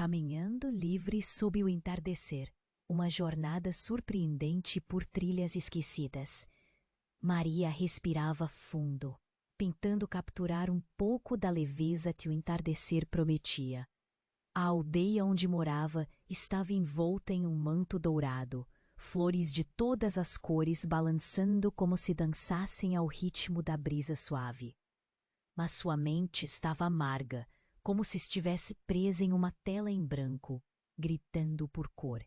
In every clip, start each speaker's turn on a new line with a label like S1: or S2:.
S1: Caminhando livre sob o entardecer, uma jornada surpreendente por trilhas esquecidas. Maria respirava fundo, tentando capturar um pouco da leveza que o entardecer prometia. A aldeia onde morava estava envolta em um manto dourado, flores de todas as cores balançando como se dançassem ao ritmo da brisa suave. Mas sua mente estava amarga, como se estivesse presa em uma tela em branco, gritando por cor.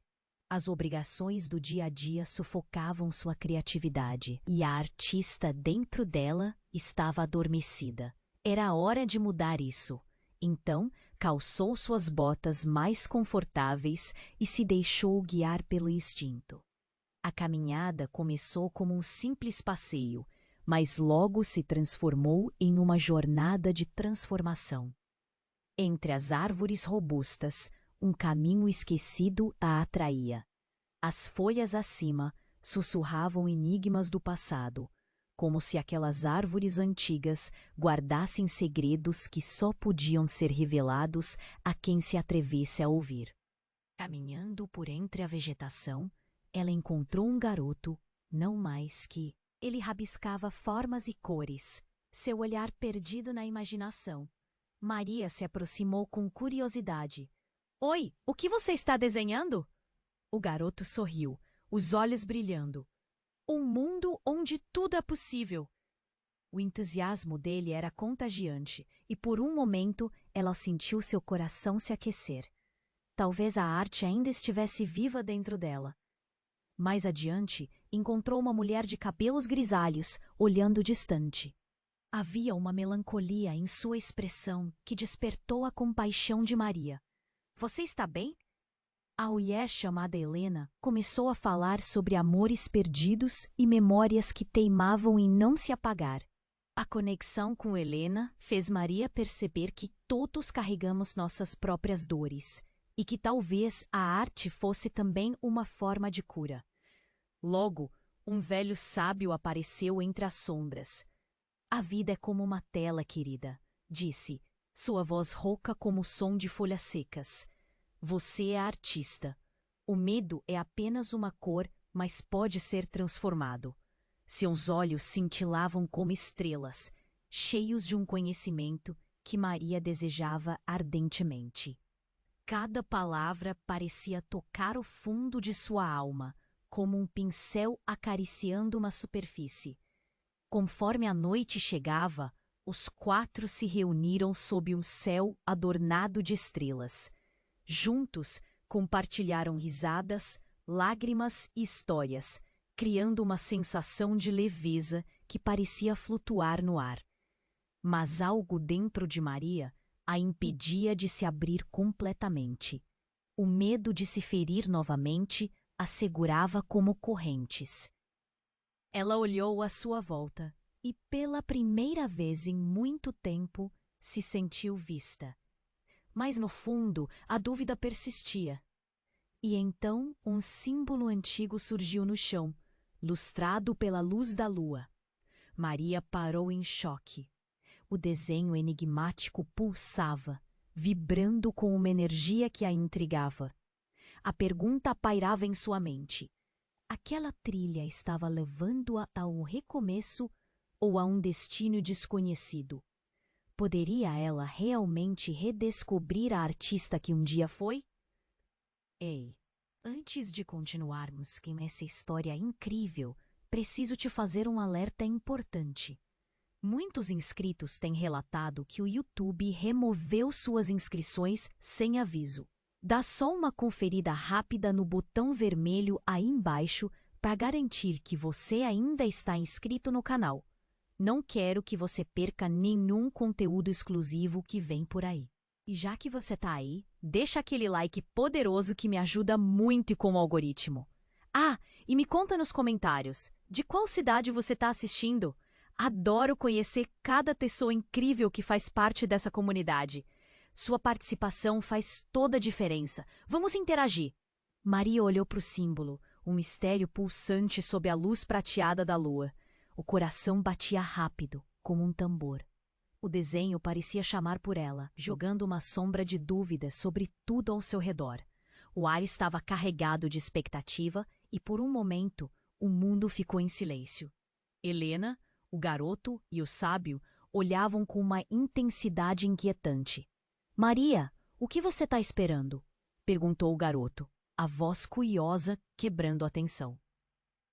S1: As obrigações do dia a dia sufocavam sua criatividade, e a artista dentro dela estava adormecida. Era hora de mudar isso. Então, calçou suas botas mais confortáveis e se deixou guiar pelo instinto. A caminhada começou como um simples passeio, mas logo se transformou em uma jornada de transformação. Entre as árvores robustas, um caminho esquecido a atraía. As folhas acima sussurravam enigmas do passado, como se aquelas árvores antigas guardassem segredos que só podiam ser revelados a quem se atrevesse a ouvir. Caminhando por entre a vegetação, ela encontrou um garoto, não mais que... Ele rabiscava formas e cores, seu olhar perdido na imaginação. Maria se aproximou com curiosidade. — Oi, o que você está desenhando? O garoto sorriu, os olhos brilhando. — Um mundo onde tudo é possível. O entusiasmo dele era contagiante, e por um momento ela sentiu seu coração se aquecer. Talvez a arte ainda estivesse viva dentro dela. Mais adiante, encontrou uma mulher de cabelos grisalhos, olhando distante. Havia uma melancolia em sua expressão que despertou a compaixão de Maria. — Você está bem? A mulher chamada Helena começou a falar sobre amores perdidos e memórias que teimavam em não se apagar. A conexão com Helena fez Maria perceber que todos carregamos nossas próprias dores e que talvez a arte fosse também uma forma de cura. Logo, um velho sábio apareceu entre as sombras. — A vida é como uma tela, querida, disse, sua voz rouca como o som de folhas secas. Você é artista. O medo é apenas uma cor, mas pode ser transformado. Seus olhos cintilavam como estrelas, cheios de um conhecimento que Maria desejava ardentemente. Cada palavra parecia tocar o fundo de sua alma, como um pincel acariciando uma superfície. Conforme a noite chegava, os quatro se reuniram sob um céu adornado de estrelas. Juntos, compartilharam risadas, lágrimas e histórias, criando uma sensação de leveza que parecia flutuar no ar. Mas algo dentro de Maria a impedia de se abrir completamente. O medo de se ferir novamente a segurava como correntes. Ela olhou à sua volta e, pela primeira vez em muito tempo, se sentiu vista. Mas, no fundo, a dúvida persistia. E então um símbolo antigo surgiu no chão, lustrado pela luz da lua. Maria parou em choque. O desenho enigmático pulsava, vibrando com uma energia que a intrigava. A pergunta pairava em sua mente. Aquela trilha estava levando-a a um recomeço ou a um destino desconhecido? Poderia ela realmente redescobrir a artista que um dia foi? Ei, antes de continuarmos com essa história incrível, preciso te fazer um alerta importante. Muitos inscritos têm relatado que o YouTube removeu suas inscrições sem aviso. Dá só uma conferida rápida no botão vermelho aí embaixo para garantir que você ainda está inscrito no canal. Não quero que você perca nenhum conteúdo exclusivo que vem por aí. E já que você tá aí, deixa aquele like poderoso que me ajuda muito com o algoritmo. Ah, e me conta nos comentários, de qual cidade você tá assistindo? Adoro conhecer cada pessoa incrível que faz parte dessa comunidade. Sua participação faz toda a diferença. Vamos interagir. Maria olhou para o símbolo, um mistério pulsante sob a luz prateada da lua. O coração batia rápido, como um tambor. O desenho parecia chamar por ela, jogando uma sombra de dúvida sobre tudo ao seu redor. O ar estava carregado de expectativa e, por um momento, o mundo ficou em silêncio. Helena, o garoto e o sábio olhavam com uma intensidade inquietante. Maria, o que você está esperando? Perguntou o garoto, a voz curiosa quebrando a tensão.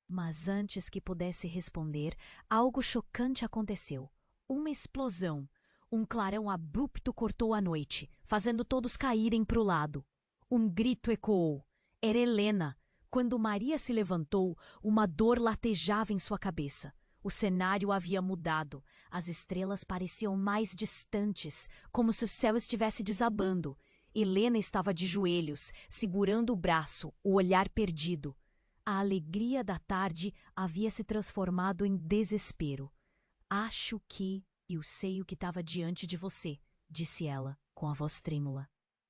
S1: Mas antes que pudesse responder, algo chocante aconteceu. Uma explosão. Um clarão abrupto cortou a noite, fazendo todos caírem para o lado. Um grito ecoou. Era Helena. Quando Maria se levantou, uma dor latejava em sua cabeça. O cenário havia mudado. As estrelas pareciam mais distantes, como se o céu estivesse desabando. Helena estava de joelhos, segurando o braço, o olhar perdido. A alegria da tarde havia se transformado em desespero. Acho que eu sei o que estava diante de você, disse ela, com a voz trêmula.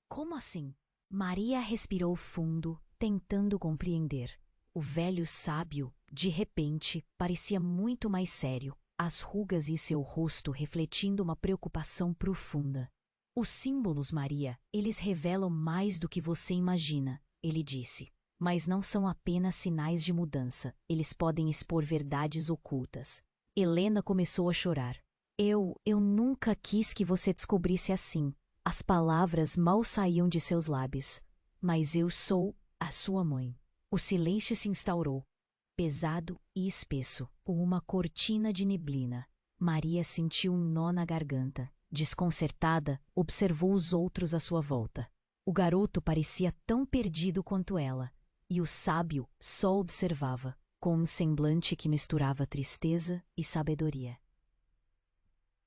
S1: Como assim? Maria respirou fundo, tentando compreender. O velho sábio, de repente, parecia muito mais sério, as rugas em seu rosto refletindo uma preocupação profunda. Os símbolos, Maria, eles revelam mais do que você imagina, ele disse. Mas não são apenas sinais de mudança, eles podem expor verdades ocultas. Helena começou a chorar. Eu nunca quis que você descobrisse assim. As palavras mal saíam de seus lábios. Mas eu sou a sua mãe. O silêncio se instaurou, pesado e espesso, como uma cortina de neblina. Maria sentiu um nó na garganta. Desconcertada, observou os outros à sua volta. O garoto parecia tão perdido quanto ela, e o sábio só observava, com um semblante que misturava tristeza e sabedoria.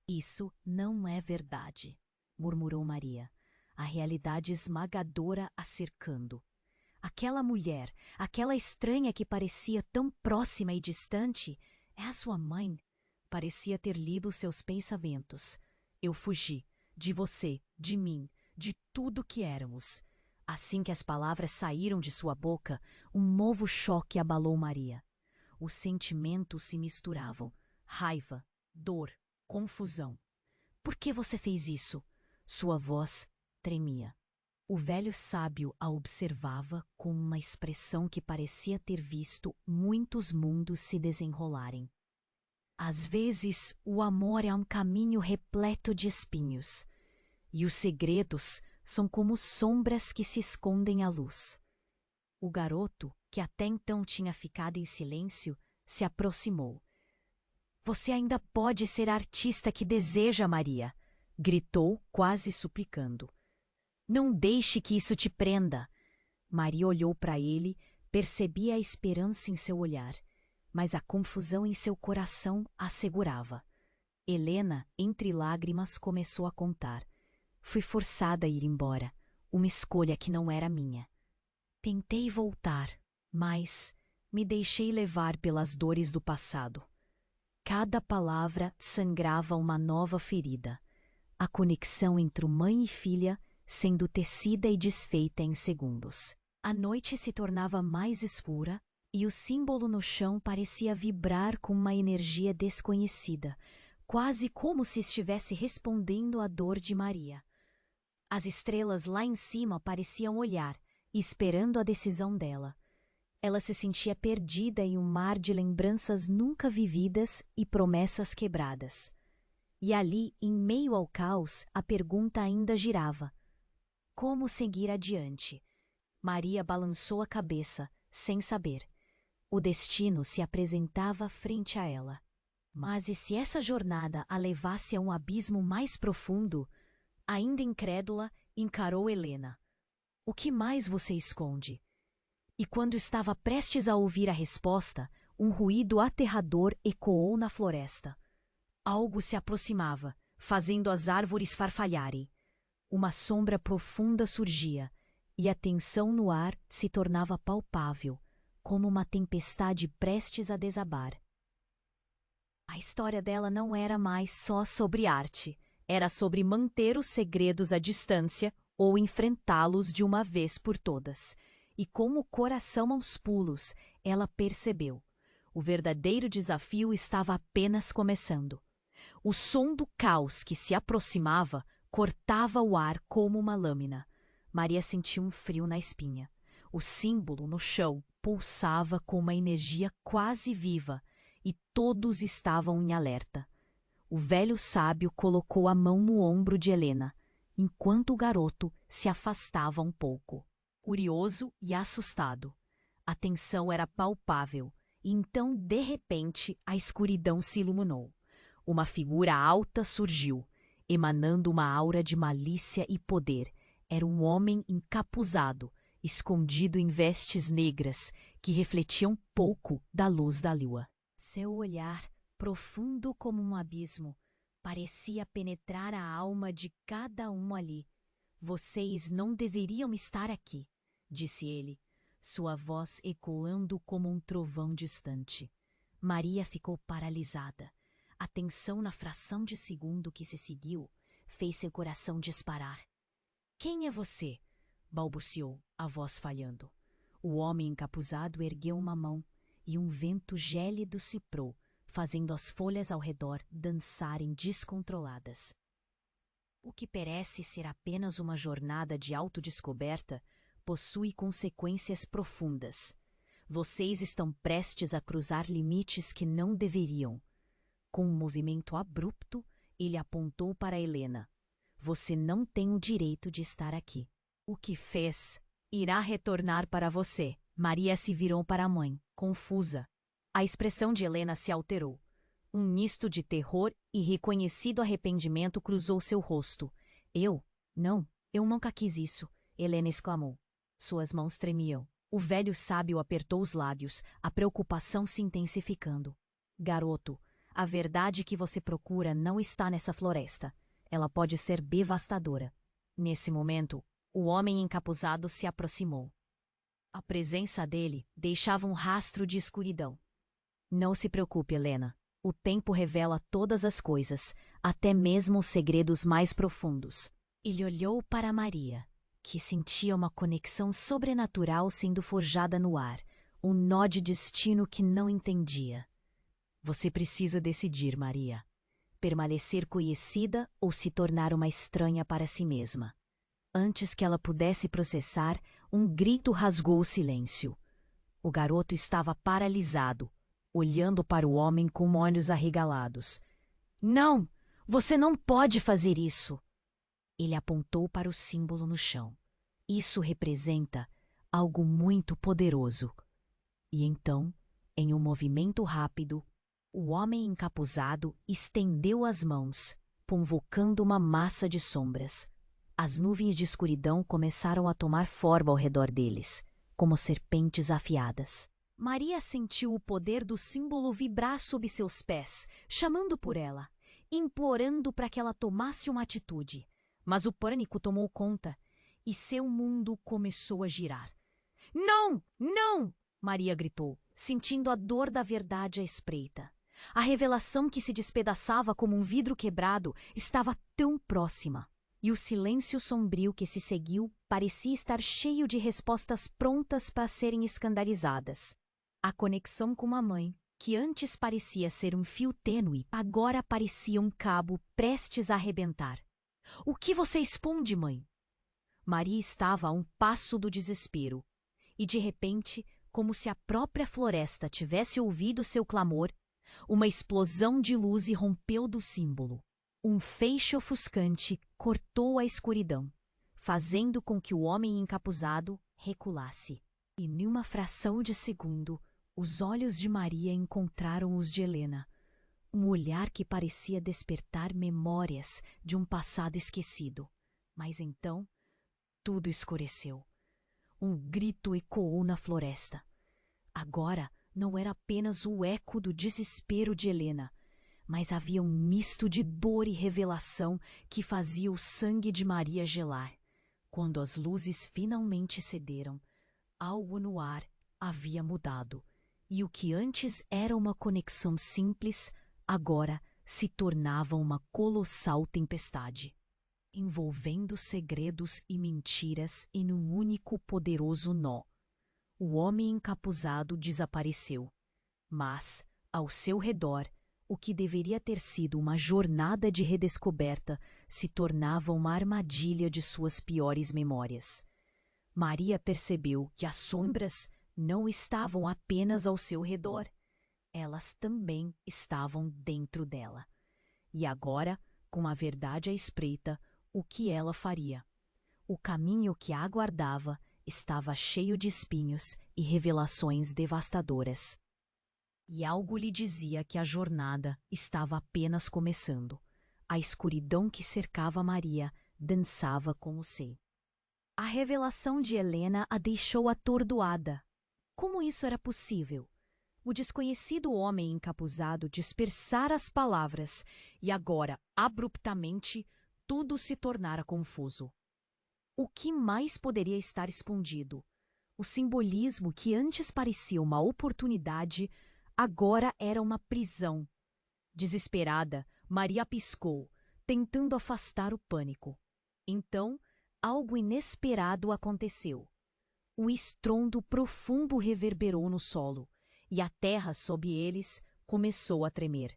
S1: Isso não é verdade, murmurou Maria, a realidade esmagadora a cercando. Aquela mulher, aquela estranha que parecia tão próxima e distante, é a sua mãe. Parecia ter lido seus pensamentos. Eu fugi, de você, de mim, de tudo que éramos. Assim que as palavras saíram de sua boca, um novo choque abalou Maria. Os sentimentos se misturavam. Raiva, dor, confusão. Por que você fez isso? Sua voz tremia. O velho sábio a observava com uma expressão que parecia ter visto muitos mundos se desenrolarem. Às vezes, o amor é um caminho repleto de espinhos, e os segredos são como sombras que se escondem à luz. O garoto, que até então tinha ficado em silêncio, se aproximou. Você ainda pode ser a artista que deseja, Maria, gritou, quase suplicando. Não deixe que isso te prenda. Maria olhou para ele, percebia a esperança em seu olhar, mas a confusão em seu coração a segurava. Helena, entre lágrimas, começou a contar. Fui forçada a ir embora, uma escolha que não era minha. Tentei voltar, mas me deixei levar pelas dores do passado. Cada palavra sangrava uma nova ferida. A conexão entre mãe e filha sendo tecida e desfeita em segundos. A noite se tornava mais escura e o símbolo no chão parecia vibrar com uma energia desconhecida, quase como se estivesse respondendo à dor de Maria. As estrelas lá em cima pareciam olhar, esperando a decisão dela. Ela se sentia perdida em um mar de lembranças nunca vividas e promessas quebradas. E ali, em meio ao caos, a pergunta ainda girava. Como seguir adiante? Maria balançou a cabeça, sem saber. O destino se apresentava frente a ela. Mas e se essa jornada a levasse a um abismo mais profundo? Ainda incrédula, encarou Helena. O que mais você esconde? E quando estava prestes a ouvir a resposta, um ruído aterrador ecoou na floresta. Algo se aproximava, fazendo as árvores farfalharem. Uma sombra profunda surgia, e a tensão no ar se tornava palpável, como uma tempestade prestes a desabar. A história dela não era mais só sobre arte, era sobre manter os segredos à distância ou enfrentá-los de uma vez por todas. E com o coração aos pulos, ela percebeu. O verdadeiro desafio estava apenas começando. O som do caos que se aproximava cortava o ar como uma lâmina. Maria sentiu um frio na espinha. O símbolo no chão pulsava com uma energia quase viva e todos estavam em alerta. O velho sábio colocou a mão no ombro de Helena, enquanto o garoto se afastava um pouco, curioso e assustado. A tensão era palpável, e então, de repente, a escuridão se iluminou. Uma figura alta surgiu, emanando uma aura de malícia e poder. Era um homem encapuzado, escondido em vestes negras que refletiam pouco da luz da lua. Seu olhar, profundo como um abismo, parecia penetrar a alma de cada um ali. Vocês não deveriam estar aqui, disse ele, sua voz ecoando como um trovão distante. Maria ficou paralisada. A tensão na fração de segundo que se seguiu fez seu coração disparar. Quem é você? Balbuciou, a voz falhando. O homem encapuzado ergueu uma mão e um vento gélido soprou, fazendo as folhas ao redor dançarem descontroladas. O que parece ser apenas uma jornada de autodescoberta possui consequências profundas. Vocês estão prestes a cruzar limites que não deveriam. Com um movimento abrupto, ele apontou para Helena. Você não tem o direito de estar aqui. O que fez irá retornar para você. Maria se virou para a mãe, confusa. A expressão de Helena se alterou. Um misto de terror e reconhecido arrependimento cruzou seu rosto. Não, eu nunca quis isso, Helena exclamou. Suas mãos tremiam. O velho sábio apertou os lábios, a preocupação se intensificando. Garoto, a verdade que você procura não está nessa floresta. Ela pode ser devastadora. Nesse momento, o homem encapuzado se aproximou. A presença dele deixava um rastro de escuridão. Não se preocupe, Helena. O tempo revela todas as coisas, até mesmo os segredos mais profundos. Ele olhou para Maria, que sentia uma conexão sobrenatural sendo forjada no ar, um nó de destino que não entendia. Você precisa decidir, Maria. Permanecer conhecida ou se tornar uma estranha para si mesma. Antes que ela pudesse processar, um grito rasgou o silêncio. O garoto estava paralisado, olhando para o homem com olhos arregalados. Não! Você não pode fazer isso! Ele apontou para o símbolo no chão. Isso representa algo muito poderoso. E então, em um movimento rápido, o homem encapuzado estendeu as mãos, convocando uma massa de sombras. As nuvens de escuridão começaram a tomar forma ao redor deles, como serpentes afiadas. Maria sentiu o poder do símbolo vibrar sob seus pés, chamando por ela, implorando para que ela tomasse uma atitude. Mas o pânico tomou conta e seu mundo começou a girar. Não! Não! Maria gritou, sentindo a dor da verdade à espreita. A revelação que se despedaçava como um vidro quebrado estava tão próxima. E o silêncio sombrio que se seguiu parecia estar cheio de respostas prontas para serem escandalizadas. A conexão com a mãe, que antes parecia ser um fio tênue, agora parecia um cabo prestes a arrebentar. O que você esconde, mãe? Maria estava a um passo do desespero. E de repente, como se a própria floresta tivesse ouvido seu clamor, uma explosão de luz irrompeu do símbolo. Um feixe ofuscante cortou a escuridão, fazendo com que o homem encapuzado reculasse. E numa fração de segundo, os olhos de Maria encontraram os de Helena, um olhar que parecia despertar memórias de um passado esquecido. Mas então, tudo escureceu. Um grito ecoou na floresta. Agora não era apenas o eco do desespero de Helena, mas havia um misto de dor e revelação que fazia o sangue de Maria gelar. Quando as luzes finalmente cederam, algo no ar havia mudado, e o que antes era uma conexão simples, agora se tornava uma colossal tempestade, envolvendo segredos e mentiras em um único poderoso nó. O homem encapuzado desapareceu, mas, ao seu redor, O que deveria ter sido uma jornada de redescoberta se tornava uma armadilha de suas piores memórias. Maria percebeu que as sombras não estavam apenas ao seu redor, elas também estavam dentro dela. E agora, com a verdade à espreita, o que ela faria? O caminho que a aguardava estava cheio de espinhos e revelações devastadoras. E algo lhe dizia que a jornada estava apenas começando. A escuridão que cercava Maria dançava com o sei. A revelação de Helena a deixou atordoada. Como isso era possível? O desconhecido homem encapuzado dispersara as palavras e agora, abruptamente, tudo se tornara confuso. O que mais poderia estar escondido? O simbolismo que antes parecia uma oportunidade, agora era uma prisão. Desesperada, Maria piscou, tentando afastar o pânico. Então, algo inesperado aconteceu. Um estrondo profundo reverberou no solo, e a terra sob eles começou a tremer.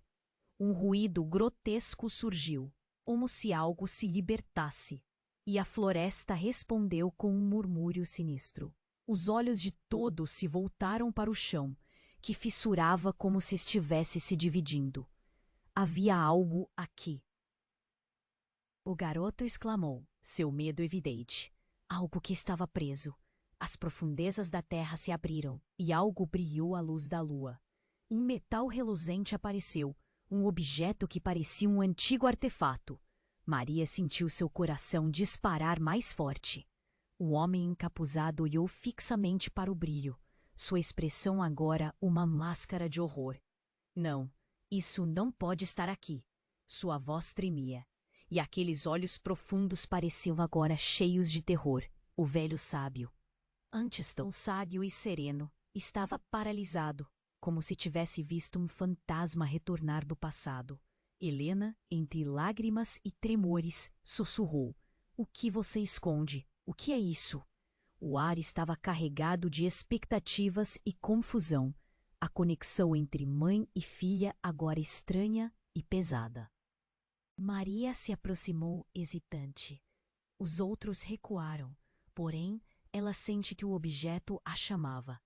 S1: Um ruído grotesco surgiu, como se algo se libertasse, e a floresta respondeu com um murmúrio sinistro. Os olhos de todos se voltaram para o chão, que fissurava como se estivesse se dividindo. Havia algo aqui. O garoto exclamou, seu medo evidente. Algo que estava preso. As profundezas da terra se abriram e algo brilhou à luz da lua. Um metal reluzente apareceu, um objeto que parecia um antigo artefato. Maria sentiu seu coração disparar mais forte. O homem encapuzado olhou fixamente para o brilho, sua expressão agora uma máscara de horror. Não, isso não pode estar aqui. Sua voz tremia, e aqueles olhos profundos pareciam agora cheios de terror. O velho sábio, antes tão sábio e sereno, estava paralisado, como se tivesse visto um fantasma retornar do passado. Helena, entre lágrimas e tremores, sussurrou: "O que você esconde? O que é isso?" O ar estava carregado de expectativas e confusão. A conexão entre mãe e filha agora estranha e pesada. Maria se aproximou hesitante. Os outros recuaram, porém, ela sente que o objeto a chamava.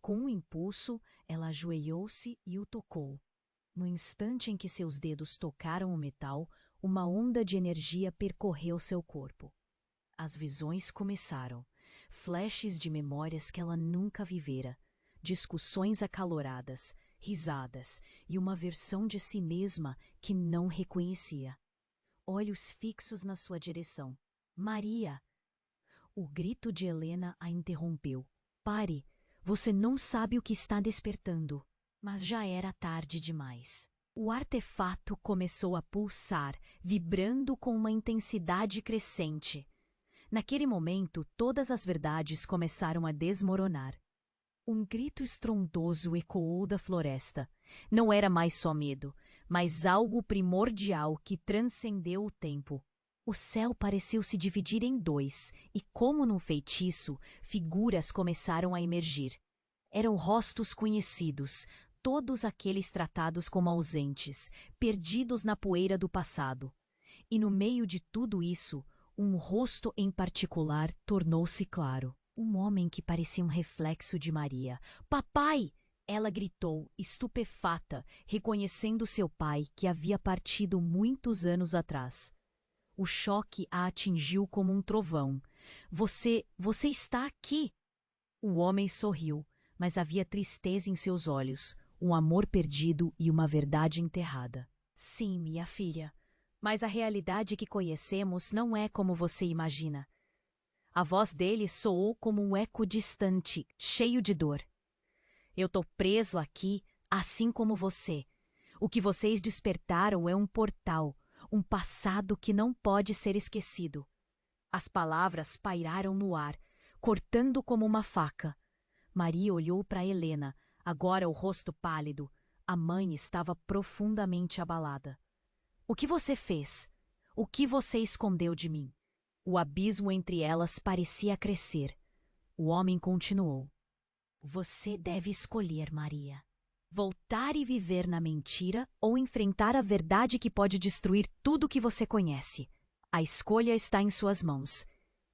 S1: Com um impulso, ela ajoelhou-se e o tocou. No instante em que seus dedos tocaram o metal, uma onda de energia percorreu seu corpo. As visões começaram, flashes de memórias que ela nunca vivera, discussões acaloradas, risadas e uma versão de si mesma que não reconhecia. Olhos fixos na sua direção. "Maria!" O grito de Helena a interrompeu. "Pare! Você não sabe o que está despertando." Mas já era tarde demais. O artefato começou a pulsar, vibrando com uma intensidade crescente. Naquele momento, todas as verdades começaram a desmoronar. Um grito estrondoso ecoou da floresta. Não era mais só medo, mas algo primordial que transcendeu o tempo. O céu pareceu se dividir em dois, e como num feitiço, figuras começaram a emergir. Eram rostos conhecidos, todos aqueles tratados como ausentes, perdidos na poeira do passado. E no meio de tudo isso, um rosto em particular tornou-se claro. Um homem que parecia um reflexo de Maria. "Papai!" Ela gritou, estupefata, reconhecendo seu pai que havia partido muitos anos atrás. O choque a atingiu como um trovão. Você está aqui!" O homem sorriu, mas havia tristeza em seus olhos, um amor perdido e uma verdade enterrada. "Sim, minha filha, mas a realidade que conhecemos não é como você imagina." A voz dele soou como um eco distante, cheio de dor. "Eu tô preso aqui, assim como você. O que vocês despertaram é um portal, um passado que não pode ser esquecido." As palavras pairaram no ar, cortando como uma faca. Maria olhou para Helena, agora o rosto pálido. A mãe estava profundamente abalada. "O que você fez? O que você escondeu de mim?" O abismo entre elas parecia crescer. O homem continuou: "Você deve escolher, Maria. Voltar e viver na mentira ou enfrentar a verdade que pode destruir tudo que você conhece. A escolha está em suas mãos.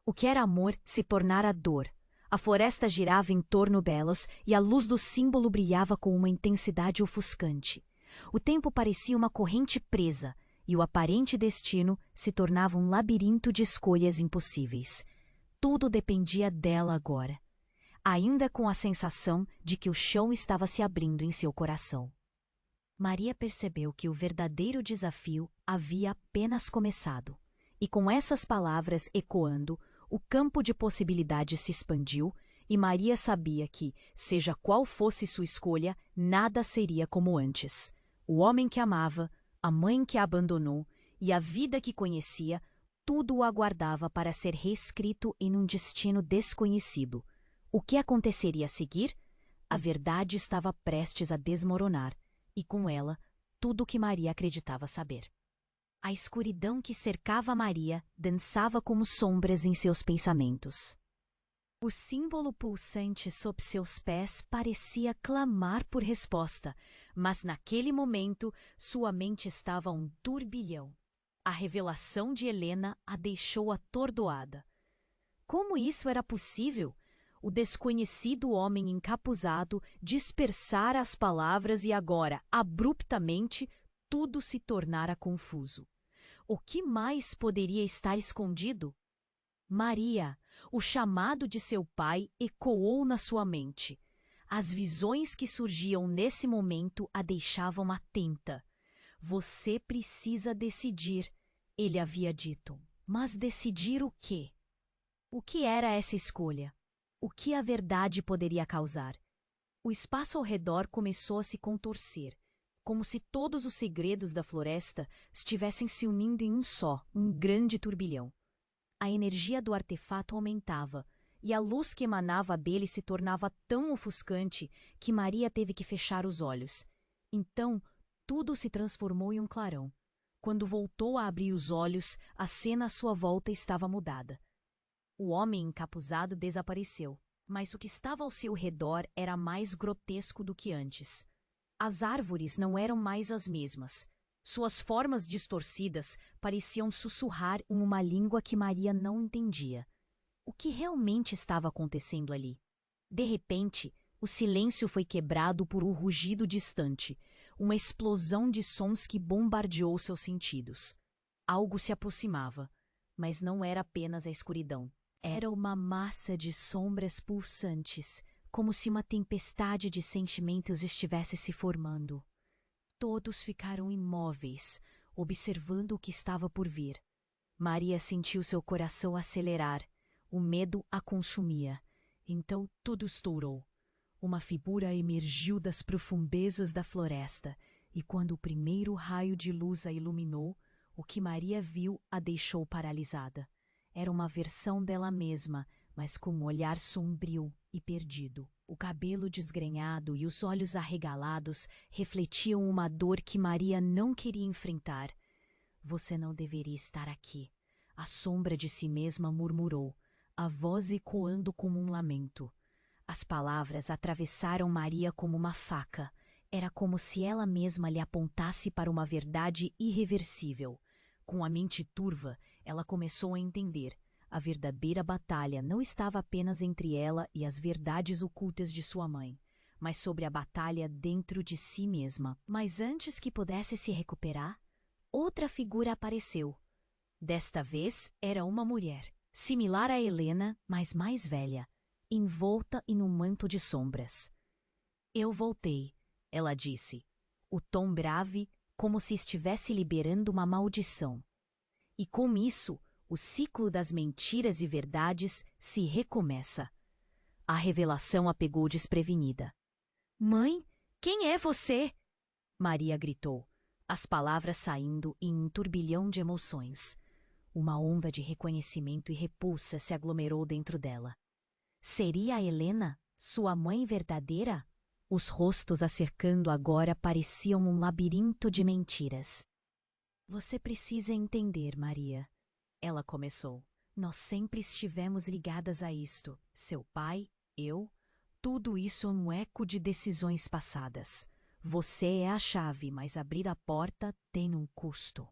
S1: O que era amor se tornara dor. A floresta girava em torno delas e a luz do símbolo brilhava com uma intensidade ofuscante. O tempo parecia uma corrente presa e o aparente destino se tornava um labirinto de escolhas impossíveis. Tudo dependia dela agora, ainda com a sensação de que o chão estava se abrindo em seu coração. Maria percebeu que o verdadeiro desafio havia apenas começado, e com essas palavras ecoando, o campo de possibilidades se expandiu e Maria sabia que, seja qual fosse sua escolha, nada seria como antes. O homem que amava, a mãe que a abandonou e a vida que conhecia, tudo o aguardava para ser reescrito em um destino desconhecido. O que aconteceria a seguir? A verdade estava prestes a desmoronar, e com ela, tudo o que Maria acreditava saber. A escuridão que cercava Maria dançava como sombras em seus pensamentos. O símbolo pulsante sob seus pés parecia clamar por resposta, mas naquele momento sua mente estava um turbilhão. A revelação de Helena a deixou atordoada. Como isso era possível? O desconhecido homem encapuzado dispersara as palavras e agora, abruptamente, tudo se tornara confuso. O que mais poderia estar escondido? Maria, o chamado de seu pai ecoou na sua mente. As visões que surgiam nesse momento a deixavam atenta. Você precisa decidir, ele havia dito. Mas decidir o quê? O que era essa escolha? O que a verdade poderia causar? O espaço ao redor começou a se contorcer, como se todos os segredos da floresta estivessem se unindo em um só, um grande turbilhão. A energia do artefato aumentava, e a luz que emanava dele se tornava tão ofuscante que Maria teve que fechar os olhos. Então, tudo se transformou em um clarão. Quando voltou a abrir os olhos, a cena à sua volta estava mudada. O homem encapuzado desapareceu, mas o que estava ao seu redor era mais grotesco do que antes. As árvores não eram mais as mesmas. Suas formas distorcidas pareciam sussurrar em uma língua que Maria não entendia. O que realmente estava acontecendo ali? De repente, o silêncio foi quebrado por um rugido distante, uma explosão de sons que bombardeou seus sentidos. Algo se aproximava, mas não era apenas a escuridão. Era uma massa de sombras pulsantes, como se uma tempestade de sentimentos estivesse se formando. Todos ficaram imóveis, observando o que estava por vir. Maria sentiu seu coração acelerar. O medo a consumia. Então tudo estourou. Uma figura emergiu das profundezas da floresta, e quando o primeiro raio de luz a iluminou, o que Maria viu a deixou paralisada. Era uma versão dela mesma, mas com um olhar sombrio e perdido. O cabelo desgrenhado e os olhos arregalados refletiam uma dor que Maria não queria enfrentar. Você não deveria estar aqui. A sombra de si mesma murmurou, a voz ecoando como um lamento. As palavras atravessaram Maria como uma faca. Era como se ela mesma lhe apontasse para uma verdade irreversível. Com a mente turva, ela começou a entender. A verdadeira batalha não estava apenas entre ela e as verdades ocultas de sua mãe, mas sobre a batalha dentro de si mesma. Mas antes que pudesse se recuperar, outra figura apareceu. Desta vez era uma mulher, similar a Helena, mas mais velha, envolta em um manto de sombras. Eu voltei, ela disse, o tom brave, como se estivesse liberando uma maldição. E com isso, o ciclo das mentiras e verdades se recomeça. A revelação a pegou desprevenida. Mãe, quem é você? Maria gritou, as palavras saindo em um turbilhão de emoções. Uma onda de reconhecimento e repulsa se aglomerou dentro dela. Seria a Helena, sua mãe verdadeira? Os rostos a cercando agora pareciam um labirinto de mentiras. Você precisa entender, Maria. Ela começou. Nós sempre estivemos ligadas a isto. Seu pai, eu, tudo isso é um eco de decisões passadas. Você é a chave, mas abrir a porta tem um custo.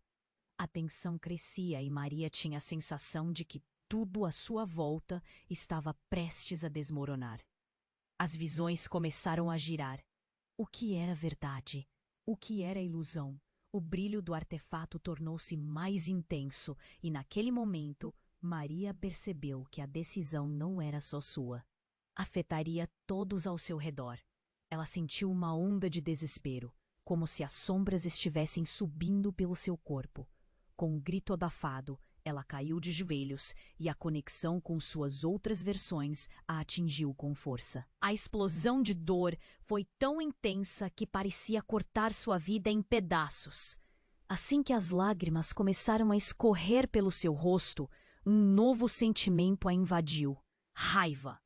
S1: A tensão crescia e Maria tinha a sensação de que tudo à sua volta estava prestes a desmoronar. As visões começaram a girar. O que era verdade? O que era ilusão? O brilho do artefato tornou-se mais intenso e, naquele momento, Maria percebeu que a decisão não era só sua. Afetaria todos ao seu redor. Ela sentiu uma onda de desespero, como se as sombras estivessem subindo pelo seu corpo. Com um grito abafado, ela caiu de joelhos e a conexão com suas outras versões a atingiu com força. A explosão de dor foi tão intensa que parecia cortar sua vida em pedaços. Assim que as lágrimas começaram a escorrer pelo seu rosto, um novo sentimento a invadiu: raiva.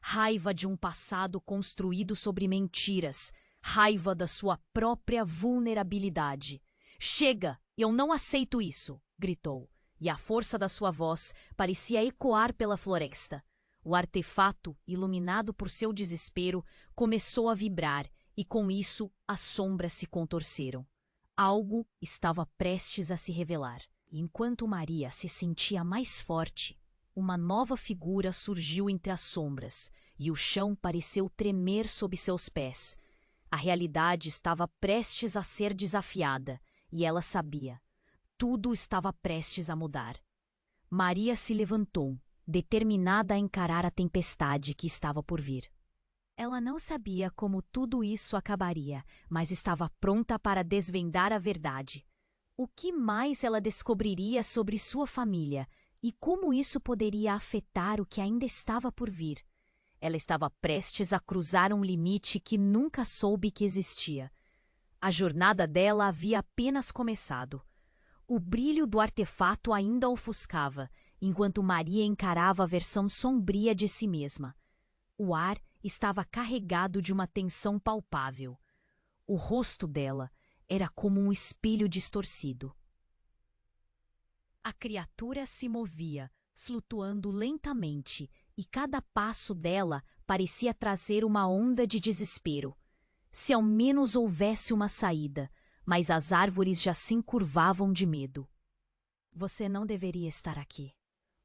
S1: Raiva de um passado construído sobre mentiras. Raiva da sua própria vulnerabilidade. Chega! Eu não aceito isso! Gritou, e a força da sua voz parecia ecoar pela floresta. O artefato, iluminado por seu desespero, começou a vibrar, e com isso as sombras se contorceram. Algo estava prestes a se revelar. E enquanto Maria se sentia mais forte, uma nova figura surgiu entre as sombras, e o chão pareceu tremer sob seus pés. A realidade estava prestes a ser desafiada, e ela sabia. Tudo estava prestes a mudar. Maria se levantou, determinada a encarar a tempestade que estava por vir. Ela não sabia como tudo isso acabaria, mas estava pronta para desvendar a verdade. O que mais ela descobriria sobre sua família e como isso poderia afetar o que ainda estava por vir? Ela estava prestes a cruzar um limite que nunca soube que existia. A jornada dela havia apenas começado. O brilho do artefato ainda ofuscava, enquanto Maria encarava a versão sombria de si mesma. O ar estava carregado de uma tensão palpável. O rosto dela era como um espelho distorcido. A criatura se movia, flutuando lentamente, e cada passo dela parecia trazer uma onda de desespero. Se ao menos houvesse uma saída, mas as árvores já se encurvavam de medo. Você não deveria estar aqui.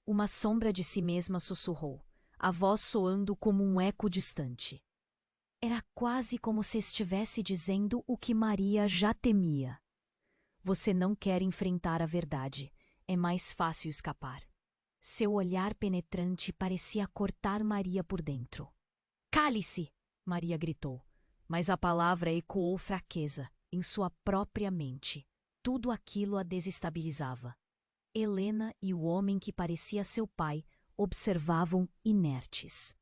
S1: Uma sombra de si mesma sussurrou, a voz soando como um eco distante. Era quase como se estivesse dizendo o que Maria já temia. Você não quer enfrentar a verdade. É mais fácil escapar. Seu olhar penetrante parecia cortar Maria por dentro. Cale-se! Maria gritou, mas a palavra ecoou fraqueza em sua própria mente. Tudo aquilo a desestabilizava. Helena e o homem que parecia seu pai observavam inertes,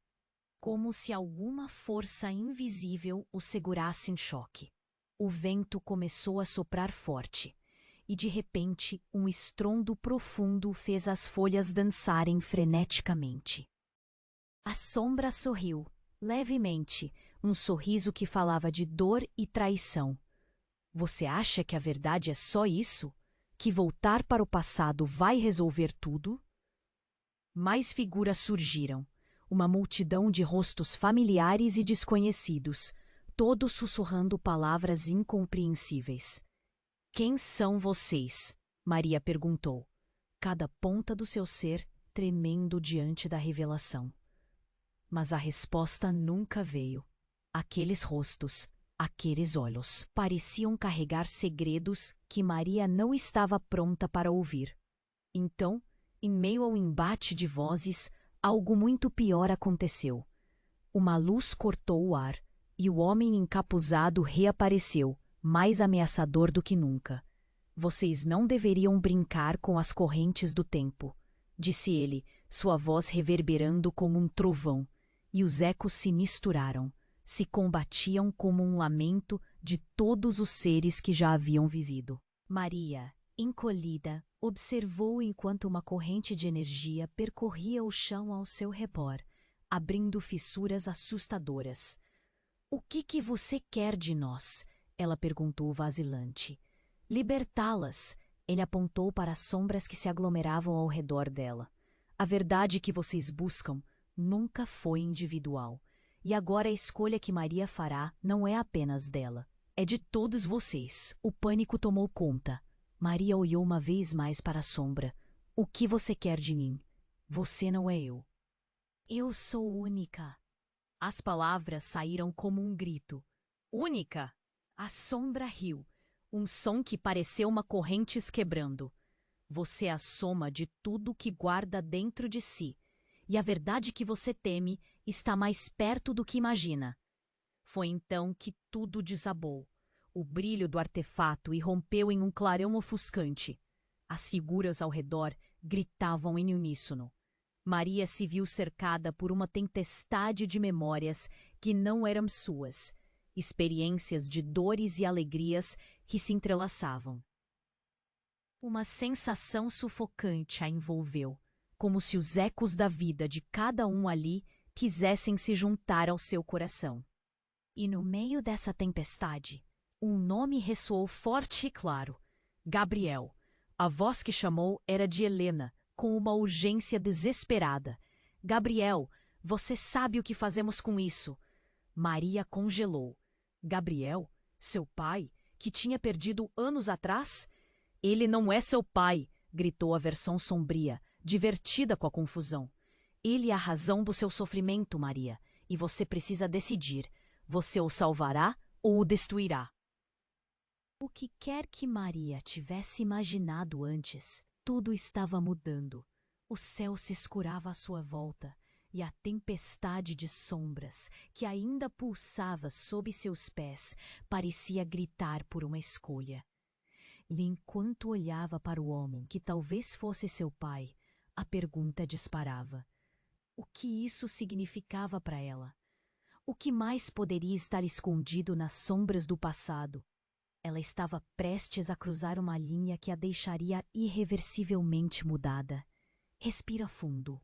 S1: como se alguma força invisível o segurasse em choque. O vento começou a soprar forte, e de repente um estrondo profundo fez as folhas dançarem freneticamente. A sombra sorriu, levemente, um sorriso que falava de dor e traição. Você acha que a verdade é só isso? Que voltar para o passado vai resolver tudo? Mais figuras surgiram, uma multidão de rostos familiares e desconhecidos, todos sussurrando palavras incompreensíveis. Quem são vocês? Maria perguntou, cada ponta do seu ser tremendo diante da revelação. Mas a resposta nunca veio. Aqueles rostos, aqueles olhos, pareciam carregar segredos que Maria não estava pronta para ouvir. Então, em meio ao embate de vozes, algo muito pior aconteceu. Uma luz cortou o ar, e o homem encapuzado reapareceu, mais ameaçador do que nunca. Vocês não deveriam brincar com as correntes do tempo, disse ele, sua voz reverberando como um trovão, e os ecos se misturaram, se combatiam como um lamento de todos os seres que já haviam vivido. Maria, encolhida, observou enquanto uma corrente de energia percorria o chão ao seu redor, abrindo fissuras assustadoras. O que você quer de nós? Ela perguntou vacilante. Libertá-las. Ele apontou para as sombras que se aglomeravam ao redor dela. A verdade que vocês buscam nunca foi individual. E agora a escolha que Maria fará não é apenas dela, É de todos vocês. O pânico tomou conta. Maria olhou uma vez mais para a sombra. O que você quer de mim? Você não é eu. Eu sou única. As palavras saíram como um grito. Única! A sombra riu. Um som que pareceu uma corrente se quebrando. Você é a soma de tudo que guarda dentro de si. E a verdade que você teme está mais perto do que imagina. Foi então que tudo desabou. O brilho do artefato irrompeu em um clarão ofuscante. As figuras ao redor gritavam em uníssono. Maria se viu cercada por uma tempestade de memórias que não eram suas, experiências de dores e alegrias que se entrelaçavam. Uma sensação sufocante a envolveu, como se os ecos da vida de cada um ali quisessem se juntar ao seu coração. E no meio dessa tempestade, um nome ressoou forte e claro: Gabriel. A voz que chamou era de Helena, com uma urgência desesperada. Gabriel, você sabe o que fazemos com isso? Maria congelou. Gabriel? Seu pai? Que tinha perdido anos atrás? Ele não é seu pai, gritou a versão sombria, divertida com a confusão. Ele é a razão do seu sofrimento, Maria, e você precisa decidir. Você o salvará ou o destruirá? O que quer que Maria tivesse imaginado antes, tudo estava mudando. O céu se escurava à sua volta, e a tempestade de sombras, que ainda pulsava sob seus pés, parecia gritar por uma escolha. E enquanto olhava para o homem que talvez fosse seu pai, a pergunta disparava. O que isso significava para ela? O que mais poderia estar escondido nas sombras do passado? Ela estava prestes a cruzar uma linha que a deixaria irreversivelmente mudada. Respira fundo.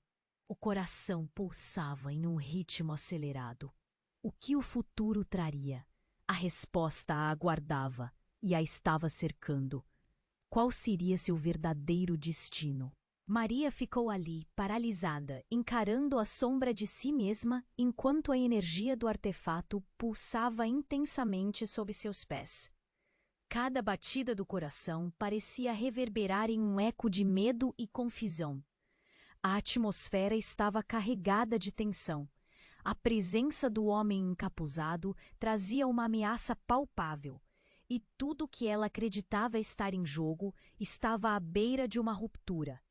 S1: O coração pulsava em um ritmo acelerado. O que o futuro traria? A resposta a aguardava e a estava cercando. Qual seria seu verdadeiro destino? Maria ficou ali, paralisada, encarando a sombra de si mesma, enquanto a energia do artefato pulsava intensamente sob seus pés. Cada batida do coração parecia reverberar em um eco de medo e confusão. A atmosfera estava carregada de tensão. A presença do homem encapuzado trazia uma ameaça palpável, e tudo que ela acreditava estar em jogo estava à beira de uma ruptura.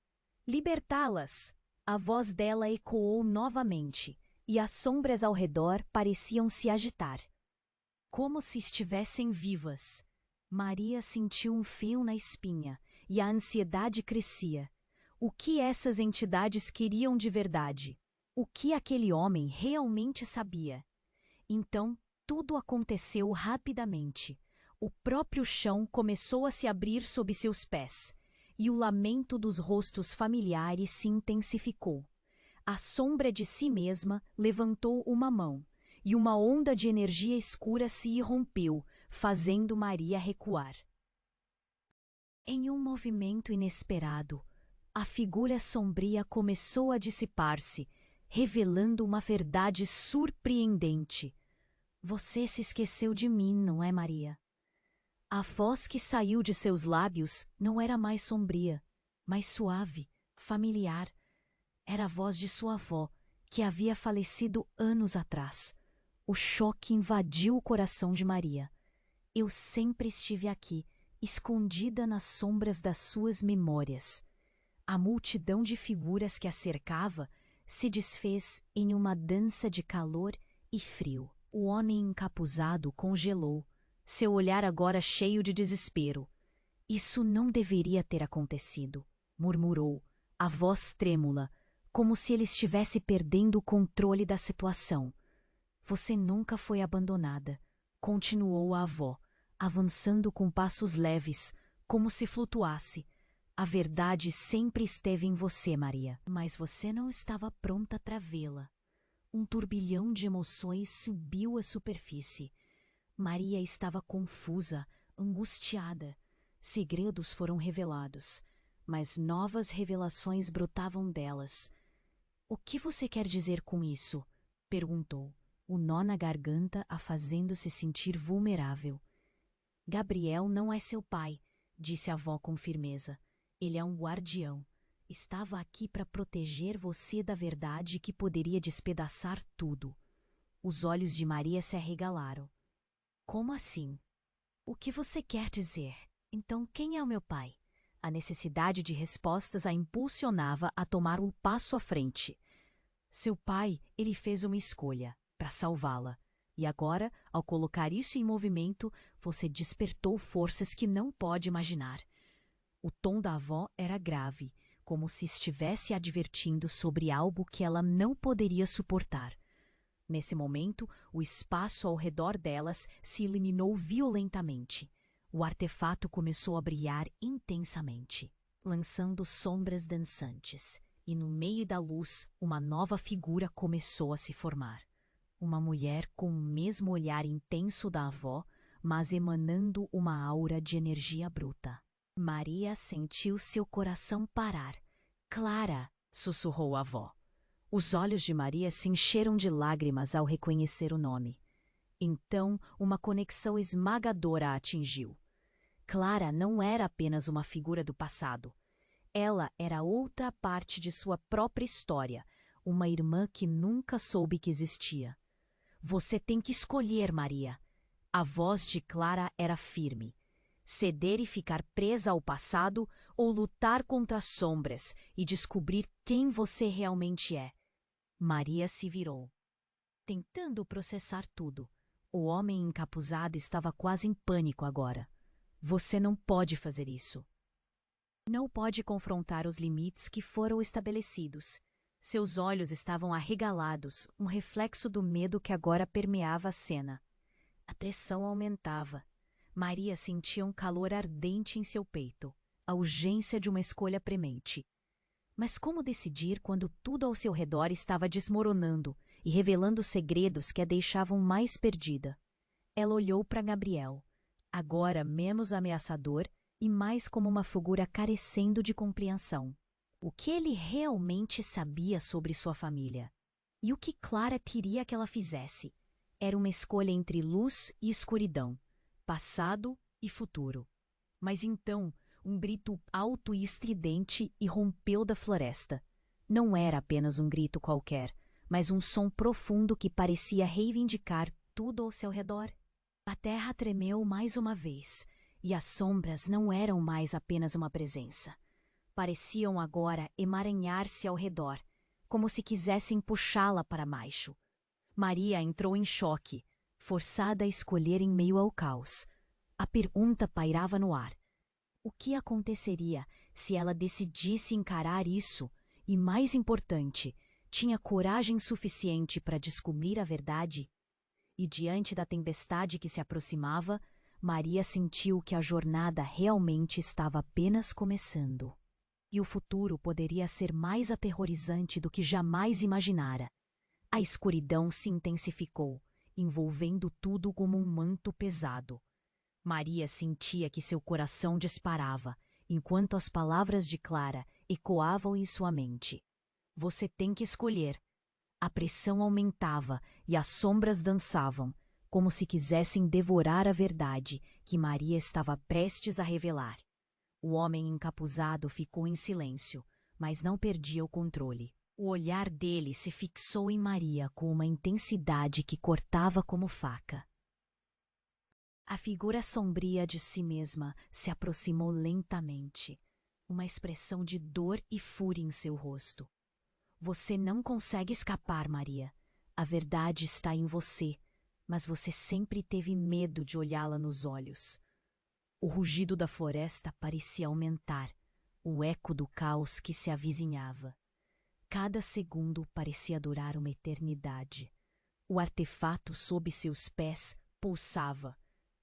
S1: Libertá-las! A voz dela ecoou novamente, e as sombras ao redor pareciam se agitar. Como se estivessem vivas. Maria sentiu um frio na espinha, e a ansiedade crescia. O que essas entidades queriam de verdade? O que aquele homem realmente sabia? Então, tudo aconteceu rapidamente. O próprio chão começou a se abrir sob seus pés, e o lamento dos rostos familiares se intensificou. A sombra de si mesma levantou uma mão, e uma onda de energia escura se irrompeu, fazendo Maria recuar. Em um movimento inesperado, a figura sombria começou a dissipar-se, revelando uma verdade surpreendente. Você se esqueceu de mim, não é, Maria? A voz que saiu de seus lábios não era mais sombria, mas suave, familiar. Era a voz de sua avó, que havia falecido anos atrás. O choque invadiu o coração de Maria. Eu sempre estive aqui, escondida nas sombras das suas memórias. A multidão de figuras que a cercava se desfez em uma dança de calor e frio. O homem encapuzado congelou, seu olhar agora cheio de desespero. Isso não deveria ter acontecido, murmurou, a voz trêmula, como se ele estivesse perdendo o controle da situação. Você nunca foi abandonada, continuou a avó, avançando com passos leves, como se flutuasse. A verdade sempre esteve em você, Maria, mas você não estava pronta para vê-la. Um turbilhão de emoções subiu à superfície. Maria estava confusa, angustiada. Segredos foram revelados, mas novas revelações brotavam delas. O que você quer dizer com isso? Perguntou, o nó na garganta a fazendo-se sentir vulnerável. Gabriel não é seu pai, disse a avó com firmeza. Ele é um guardião. Estava aqui para proteger você da verdade que poderia despedaçar tudo. Os olhos de Maria se arregalaram. Como assim? O que você quer dizer? Então quem é o meu pai? A necessidade de respostas a impulsionava a tomar um passo à frente. Seu pai, ele fez uma escolha para salvá-la. E agora, ao colocar isso em movimento, você despertou forças que não pode imaginar. O tom da avó era grave, como se estivesse advertindo sobre algo que ela não poderia suportar. Nesse momento, o espaço ao redor delas se iluminou violentamente. O artefato começou a brilhar intensamente, lançando sombras dançantes, e no meio da luz, uma nova figura começou a se formar. Uma mulher com o mesmo olhar intenso da avó, mas emanando uma aura de energia bruta. Maria sentiu seu coração parar. Clara, sussurrou a avó. Os olhos de Maria se encheram de lágrimas ao reconhecer o nome. Então, uma conexão esmagadora a atingiu. Clara não era apenas uma figura do passado. Ela era outra parte de sua própria história, uma irmã que nunca soube que existia. Você tem que escolher, Maria. A voz de Clara era firme. Ceder e ficar presa ao passado ou lutar contra as sombras e descobrir quem você realmente é. Maria se virou, tentando processar tudo. O homem encapuzado estava quase em pânico agora. Você não pode fazer isso. Não pode confrontar os limites que foram estabelecidos. Seus olhos estavam arregalados, um reflexo do medo que agora permeava a cena. A tensão aumentava. Maria sentia um calor ardente em seu peito, a urgência de uma escolha premente. Mas como decidir quando tudo ao seu redor estava desmoronando e revelando segredos que a deixavam mais perdida? Ela olhou para Gabriel, agora menos ameaçador e mais como uma figura carecendo de compreensão. O que ele realmente sabia sobre sua família? E o que Clara queria que ela fizesse? Era uma escolha entre luz e escuridão, passado e futuro. Mas então, um grito alto e estridente irrompeu da floresta. Não era apenas um grito qualquer, mas um som profundo que parecia reivindicar tudo ao seu redor. A terra tremeu mais uma vez, e as sombras não eram mais apenas uma presença. Pareciam agora emaranhar-se ao redor, como se quisessem puxá-la para baixo. Maria entrou em choque, forçada a escolher em meio ao caos. A pergunta pairava no ar. O que aconteceria se ela decidisse encarar isso e, mais importante, tinha coragem suficiente para descobrir a verdade? E diante da tempestade que se aproximava, Maria sentiu que a jornada realmente estava apenas começando. E o futuro poderia ser mais aterrorizante do que jamais imaginara. A escuridão se intensificou, envolvendo tudo como um manto pesado. Maria sentia que seu coração disparava, enquanto as palavras de Clara ecoavam em sua mente. Você tem que escolher. A pressão aumentava e as sombras dançavam, como se quisessem devorar a verdade que Maria estava prestes a revelar. O homem encapuzado ficou em silêncio, mas não perdia o controle. O olhar dele se fixou em Maria com uma intensidade que cortava como faca. A figura sombria de si mesma se aproximou lentamente, uma expressão de dor e fúria em seu rosto. Você não consegue escapar, Maria. A verdade está em você, mas você sempre teve medo de olhá-la nos olhos. O rugido da floresta parecia aumentar, o eco do caos que se avizinhava. Cada segundo parecia durar uma eternidade. O artefato sob seus pés pulsava,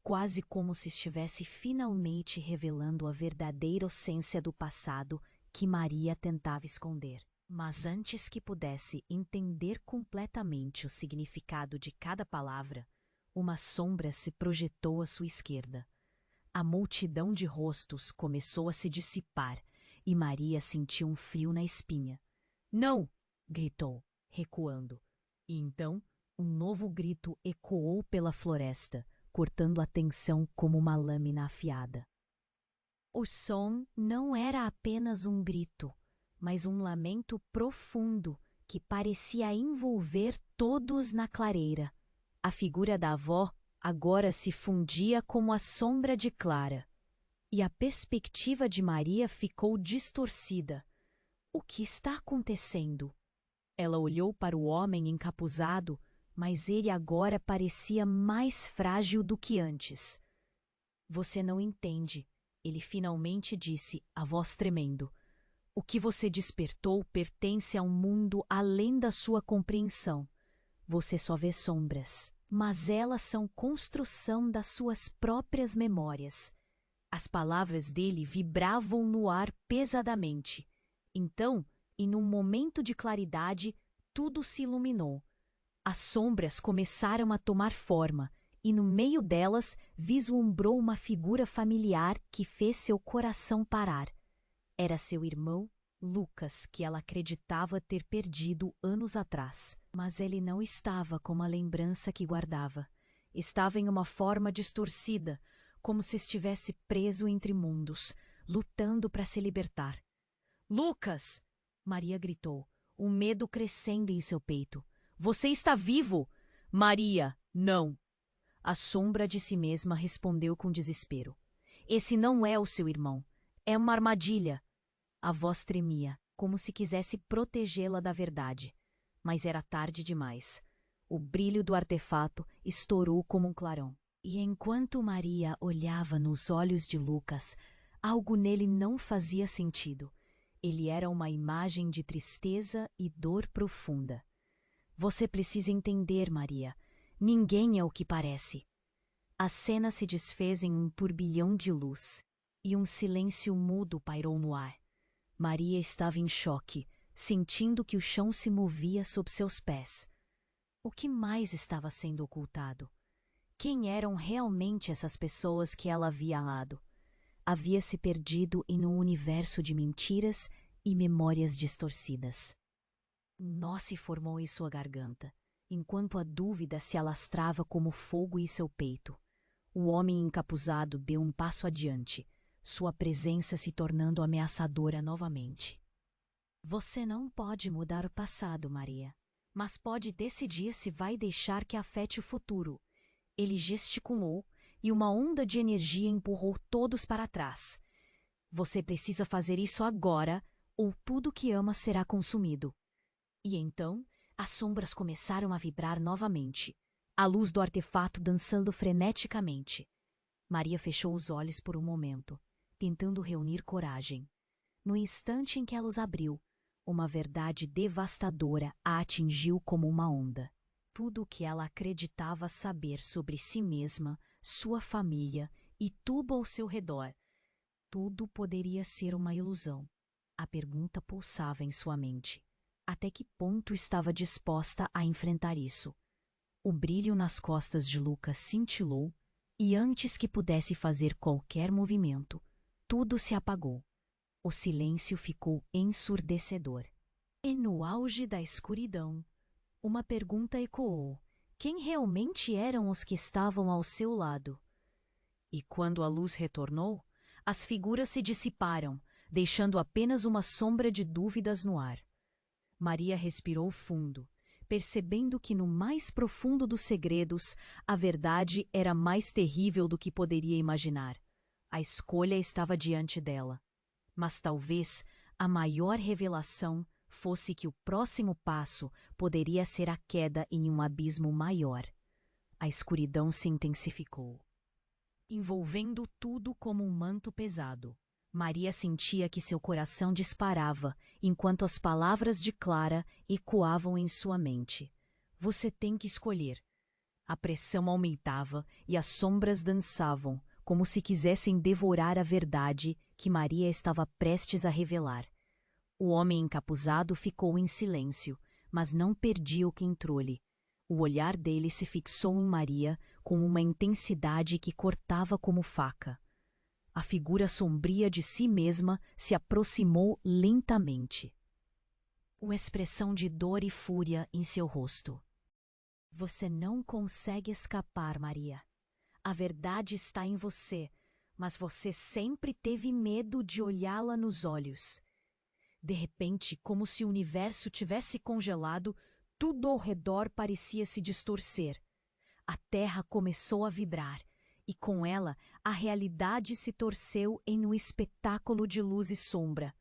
S1: quase como se estivesse finalmente revelando a verdadeira essência do passado que Maria tentava esconder. Mas antes que pudesse entender completamente o significado de cada palavra, uma sombra se projetou à sua esquerda. A multidão de rostos começou a se dissipar e Maria sentiu um frio na espinha. Não! Gritou, recuando. E então, um novo grito ecoou pela floresta, cortando a tensão como uma lâmina afiada. O som não era apenas um grito, mas um lamento profundo que parecia envolver todos na clareira. A figura da avó agora se fundia como a sombra de Clara, e a perspectiva de Maria ficou distorcida. O que está acontecendo? Ela olhou para o homem encapuzado, mas ele agora parecia mais frágil do que antes. Você não entende, ele finalmente disse, a voz tremendo. O que você despertou pertence a um mundo além da sua compreensão. Você só vê sombras, mas elas são construção das suas próprias memórias. As palavras dele vibravam no ar pesadamente. Então, em um momento de claridade, tudo se iluminou. As sombras começaram a tomar forma, e no meio delas vislumbrou uma figura familiar que fez seu coração parar. Era seu irmão, Lucas, que ela acreditava ter perdido anos atrás. Mas ele não estava como a lembrança que guardava. Estava em uma forma distorcida, como se estivesse preso entre mundos, lutando para se libertar. Lucas! Maria gritou, o medo crescendo em seu peito. Você está vivo! Maria, não! A sombra de si mesma respondeu com desespero. Esse não é o seu irmão. É uma armadilha. A voz tremia, como se quisesse protegê-la da verdade. Mas era tarde demais. O brilho do artefato estourou como um clarão. E enquanto Maria olhava nos olhos de Lucas, algo nele não fazia sentido. Ele era uma imagem de tristeza e dor profunda. Você precisa entender, Maria. Ninguém é o que parece. A cena se desfez em um turbilhão de luz, e um silêncio mudo pairou no ar. Maria estava em choque, sentindo que o chão se movia sob seus pés. O que mais estava sendo ocultado? Quem eram realmente essas pessoas que ela havia amado? Havia se perdido em um universo de mentiras e memórias distorcidas. Um nó se formou em sua garganta, enquanto a dúvida se alastrava como fogo em seu peito. O homem encapuzado deu um passo adiante, sua presença se tornando ameaçadora novamente. Você não pode mudar o passado, Maria, mas pode decidir se vai deixar que afete o futuro. Ele gesticulou e uma onda de energia empurrou todos para trás. Você precisa fazer isso agora, ou tudo que ama será consumido. E então, as sombras começaram a vibrar novamente, a luz do artefato dançando freneticamente. Maria fechou os olhos por um momento, tentando reunir coragem. No instante em que ela os abriu, uma verdade devastadora a atingiu como uma onda. Tudo o que ela acreditava saber sobre si mesma, sua família e tudo ao seu redor. Tudo poderia ser uma ilusão. A pergunta pulsava em sua mente. Até que ponto estava disposta a enfrentar isso? O brilho nas costas de Lucas cintilou e antes que pudesse fazer qualquer movimento, tudo se apagou. O silêncio ficou ensurdecedor. E no auge da escuridão, uma pergunta ecoou. Quem realmente eram os que estavam ao seu lado? E quando a luz retornou, as figuras se dissiparam, deixando apenas uma sombra de dúvidas no ar. Maria respirou fundo, percebendo que no mais profundo dos segredos, a verdade era mais terrível do que poderia imaginar. A escolha estava diante dela. Mas talvez a maior revelação fosse que o próximo passo poderia ser a queda em um abismo maior. A escuridão se intensificou, envolvendo tudo como um manto pesado. Maria sentia que seu coração disparava, enquanto as palavras de Clara ecoavam em sua mente. Você tem que escolher. A pressão aumentava e as sombras dançavam, como se quisessem devorar a verdade que Maria estava prestes a revelar. O homem encapuzado ficou em silêncio, mas não perdia o controle. O olhar dele se fixou em Maria com uma intensidade que cortava como faca. A figura sombria de si mesma se aproximou lentamente. Uma expressão de dor e fúria em seu rosto. Você não consegue escapar, Maria. A verdade está em você, mas você sempre teve medo de olhá-la nos olhos. De repente, como se o universo tivesse congelado, tudo ao redor parecia se distorcer. A terra começou a vibrar, e com ela a realidade se torceu em um espetáculo de luz e sombra.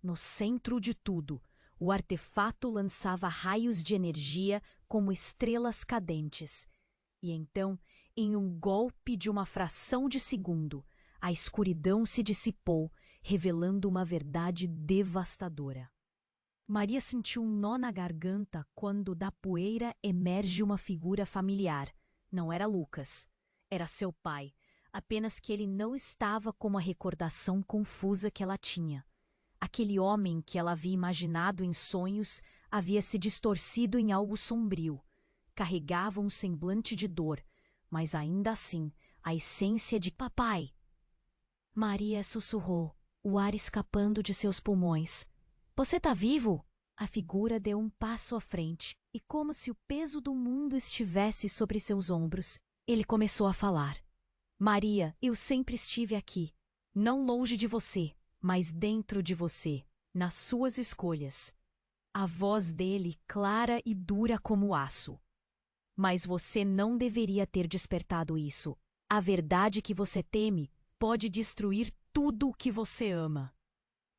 S1: No centro de tudo, o artefato lançava raios de energia como estrelas cadentes. E então, em um golpe de uma fração de segundo, a escuridão se dissipou, revelando uma verdade devastadora. Maria sentiu um nó na garganta quando da poeira emerge uma figura familiar. Não era Lucas, era seu pai, apenas que ele não estava como a recordação confusa que ela tinha. Aquele homem que ela havia imaginado em sonhos havia se distorcido em algo sombrio. Carregava um semblante de dor, mas ainda assim, a essência de papai. Maria sussurrou, o ar escapando de seus pulmões. Você tá vivo? A figura deu um passo à frente, e como se o peso do mundo estivesse sobre seus ombros, ele começou a falar. Maria, eu sempre estive aqui, não longe de você, mas dentro de você, nas suas escolhas. A voz dele clara e dura como aço. Mas você não deveria ter despertado isso. A verdade que você teme pode destruir tudo o que você ama.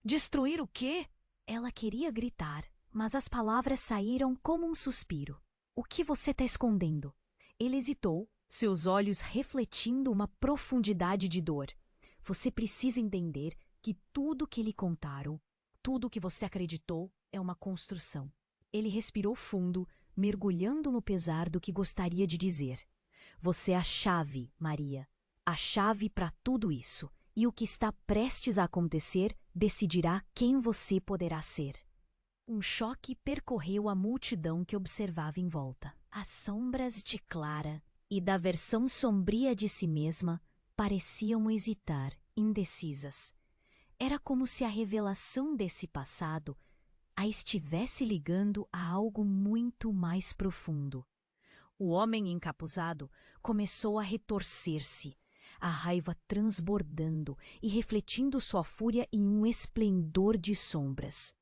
S1: Destruir o quê? Ela queria gritar, mas as palavras saíram como um suspiro. O que você está escondendo? Ele hesitou, seus olhos refletindo uma profundidade de dor. Você precisa entender que tudo que lhe contaram, tudo que você acreditou, é uma construção. Ele respirou fundo, mergulhando no pesar do que gostaria de dizer. Você é a chave, Maria. A chave para tudo isso. E o que está prestes a acontecer decidirá quem você poderá ser. Um choque percorreu a multidão que observava em volta. As sombras de Clara e da versão sombria de si mesma pareciam hesitar, indecisas. Era como se a revelação desse passado a estivesse ligando a algo muito mais profundo. O homem encapuzado começou a retorcer-se, a raiva transbordando e refletindo sua fúria em um esplendor de sombras.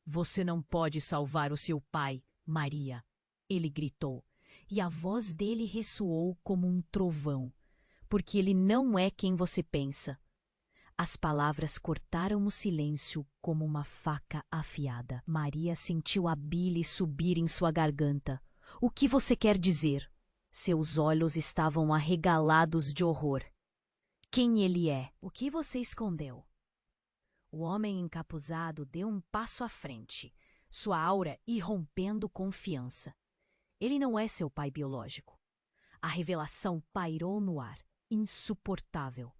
S1: Você não pode salvar o seu pai, Maria, ele gritou, e a voz dele ressoou como um trovão, porque ele não é quem você pensa. As palavras cortaram o silêncio como uma faca afiada. Maria sentiu a bile subir em sua garganta. O que você quer dizer? Seus olhos estavam arregalados de horror. Quem ele é? O que você escondeu? O homem encapuzado deu um passo à frente, sua aura irrompendo confiança. Ele não é seu pai biológico. A revelação pairou no ar, insuportável.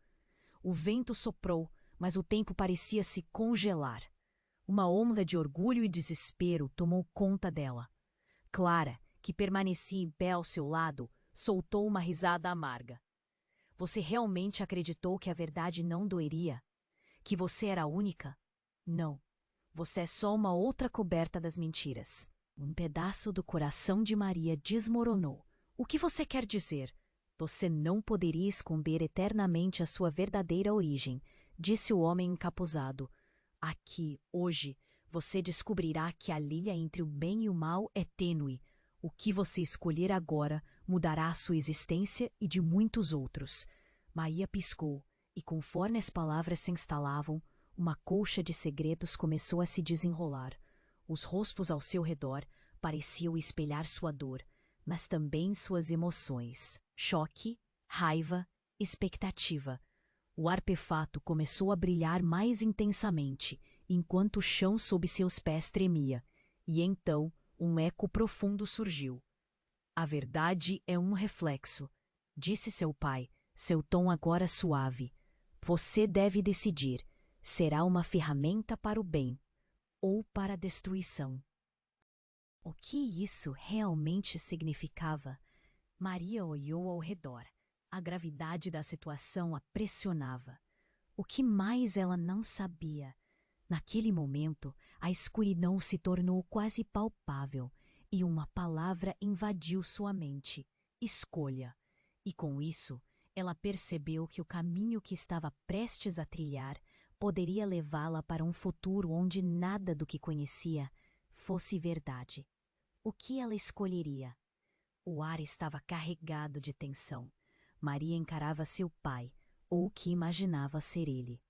S1: O vento soprou, mas o tempo parecia se congelar. Uma onda de orgulho e desespero tomou conta dela. Clara, que permanecia em pé ao seu lado, soltou uma risada amarga. Você realmente acreditou que a verdade não doeria? Que você era a única? Não. Você é só uma outra coberta das mentiras. Um pedaço do coração de Maria desmoronou. O que você quer dizer? Você não poderia esconder eternamente a sua verdadeira origem, disse o homem encapuzado. Aqui, hoje, você descobrirá que a linha entre o bem e o mal é tênue. O que você escolher agora mudará a sua existência e de muitos outros. Maria piscou, e conforme as palavras se instalavam, uma colcha de segredos começou a se desenrolar. Os rostos ao seu redor pareciam espelhar sua dor, mas também suas emoções. Choque, raiva, expectativa. O artefato começou a brilhar mais intensamente, enquanto o chão sob seus pés tremia. E então, um eco profundo surgiu. A verdade é um reflexo, disse seu pai, seu tom agora suave. Você deve decidir. Será uma ferramenta para o bem ou para a destruição. O que isso realmente significava? Maria olhou ao redor. A gravidade da situação a pressionava. O que mais ela não sabia? Naquele momento, a escuridão se tornou quase palpável e uma palavra invadiu sua mente: escolha. E com isso, Ela percebeu que o caminho que estava prestes a trilhar poderia levá-la para um futuro onde nada do que conhecia fosse verdade. O que ela escolheria? O ar estava carregado de tensão. Maria encarava seu pai, ou o que imaginava ser ele.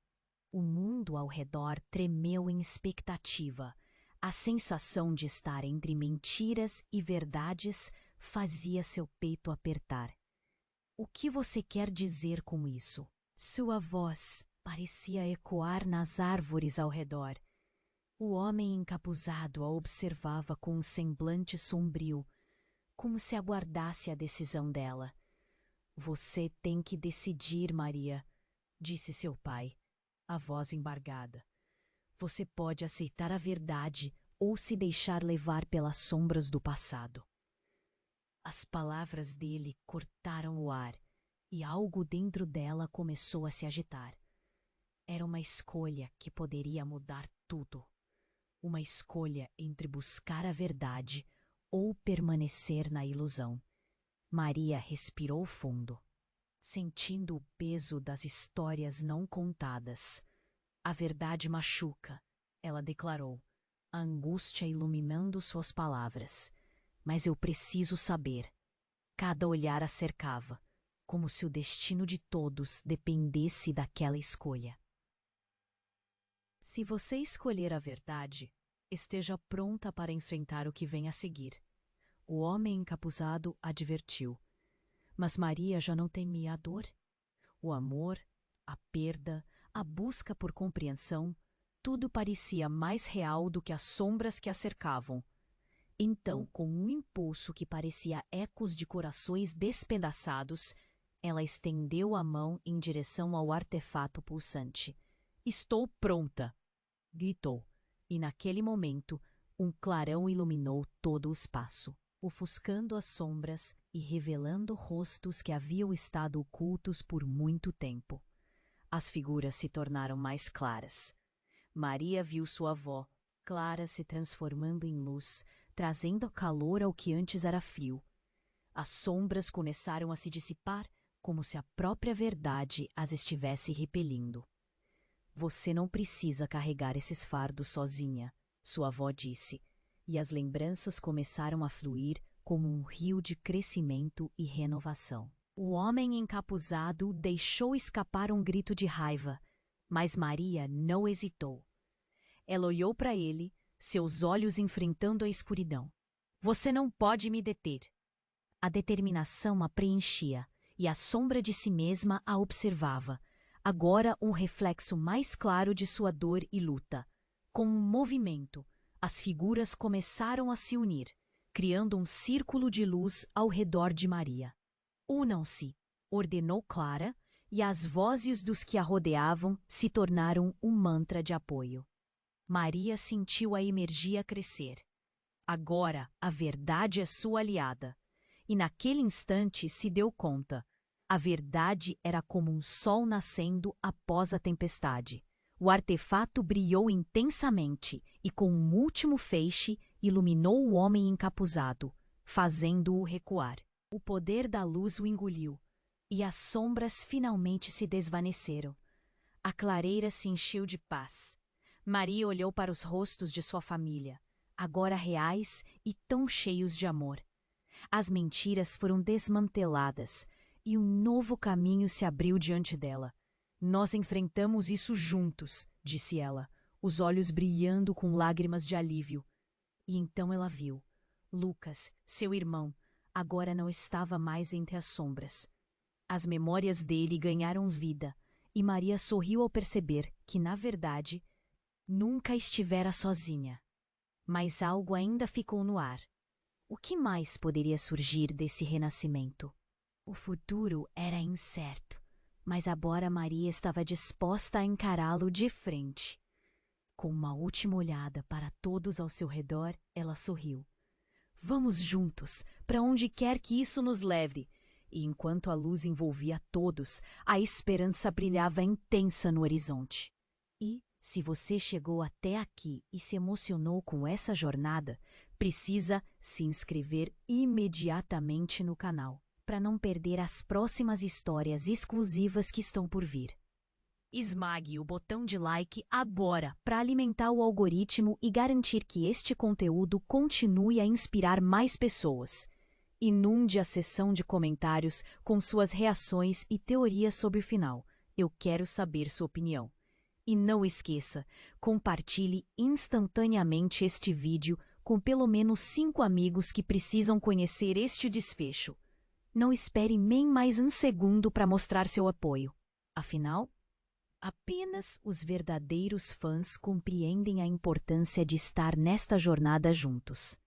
S1: O mundo ao redor tremeu em expectativa. A sensação de estar entre mentiras e verdades fazia seu peito apertar. O que você quer dizer com isso? Sua voz parecia ecoar nas árvores ao redor. O homem encapuzado a observava com um semblante sombrio, como se aguardasse a decisão dela. Você tem que decidir, Maria, disse seu pai, a voz embargada. Você pode aceitar a verdade ou se deixar levar pelas sombras do passado. As palavras dele cortaram o ar e algo dentro dela começou a se agitar. Era uma escolha que poderia mudar tudo. Uma escolha entre buscar a verdade ou permanecer na ilusão. Maria respirou fundo, sentindo o peso das histórias não contadas. A verdade machuca, ela declarou, a angústia iluminando suas palavras. Mas eu preciso saber. Cada olhar a cercava, como se o destino de todos dependesse daquela escolha. Se você escolher a verdade, esteja pronta para enfrentar o que vem a seguir. O homem encapuzado advertiu. Mas Maria já não temia a dor. O amor, a perda, a busca por compreensão, tudo parecia mais real do que as sombras que a cercavam. Então, com um impulso que parecia ecos de corações despedaçados, ela estendeu a mão em direção ao artefato pulsante. Estou pronta! Gritou, e naquele momento, um clarão iluminou todo o espaço, ofuscando as sombras e revelando rostos que haviam estado ocultos por muito tempo. As figuras se tornaram mais claras. Maria viu sua avó, Clara, se transformando em luz, trazendo calor ao que antes era frio. As sombras começaram a se dissipar, como se a própria verdade as estivesse repelindo. Você não precisa carregar esses fardos sozinha, sua avó disse, e as lembranças começaram a fluir como um rio de crescimento e renovação. O homem encapuzado deixou escapar um grito de raiva, mas Maria não hesitou. Ela olhou para ele, seus olhos enfrentando a escuridão. Você não pode me deter. A determinação a preenchia, e a sombra de si mesma a observava, agora um reflexo mais claro de sua dor e luta. Com um movimento, as figuras começaram a se unir, criando um círculo de luz ao redor de Maria. Unam-se, ordenou Clara, e as vozes dos que a rodeavam se tornaram um mantra de apoio. Maria sentiu a energia crescer. Agora a verdade é sua aliada. E naquele instante se deu conta. A verdade era como um sol nascendo após a tempestade. O artefato brilhou intensamente e com um último feixe iluminou o homem encapuzado, fazendo-o recuar. O poder da luz o engoliu e as sombras finalmente se desvaneceram. A clareira se encheu de paz. Maria olhou para os rostos de sua família, agora reais e tão cheios de amor. As mentiras foram desmanteladas e um novo caminho se abriu diante dela. Nós enfrentamos isso juntos, disse ela, os olhos brilhando com lágrimas de alívio. E então ela viu. Lucas, seu irmão, agora não estava mais entre as sombras. As memórias dele ganharam vida, e Maria sorriu ao perceber que, na verdade, nunca estivera sozinha. Mas algo ainda ficou no ar. O que mais poderia surgir desse renascimento? O futuro era incerto, mas agora Maria estava disposta a encará-lo de frente. Com uma última olhada para todos ao seu redor, ela sorriu. Vamos juntos, para onde quer que isso nos leve. E enquanto a luz envolvia todos, a esperança brilhava intensa no horizonte. E, se você chegou até aqui e se emocionou com essa jornada, precisa se inscrever imediatamente no canal. para não perder as próximas histórias exclusivas que estão por vir. Esmague o botão de like agora para alimentar o algoritmo e garantir que este conteúdo continue a inspirar mais pessoas. Inunde a seção de comentários com suas reações e teorias sobre o final. Eu quero saber sua opinião. E não esqueça, compartilhe instantaneamente este vídeo com pelo menos 5 amigos que precisam conhecer este desfecho. Não espere nem mais um segundo para mostrar seu apoio. Afinal, apenas os verdadeiros fãs compreendem a importância de estar nesta jornada juntos.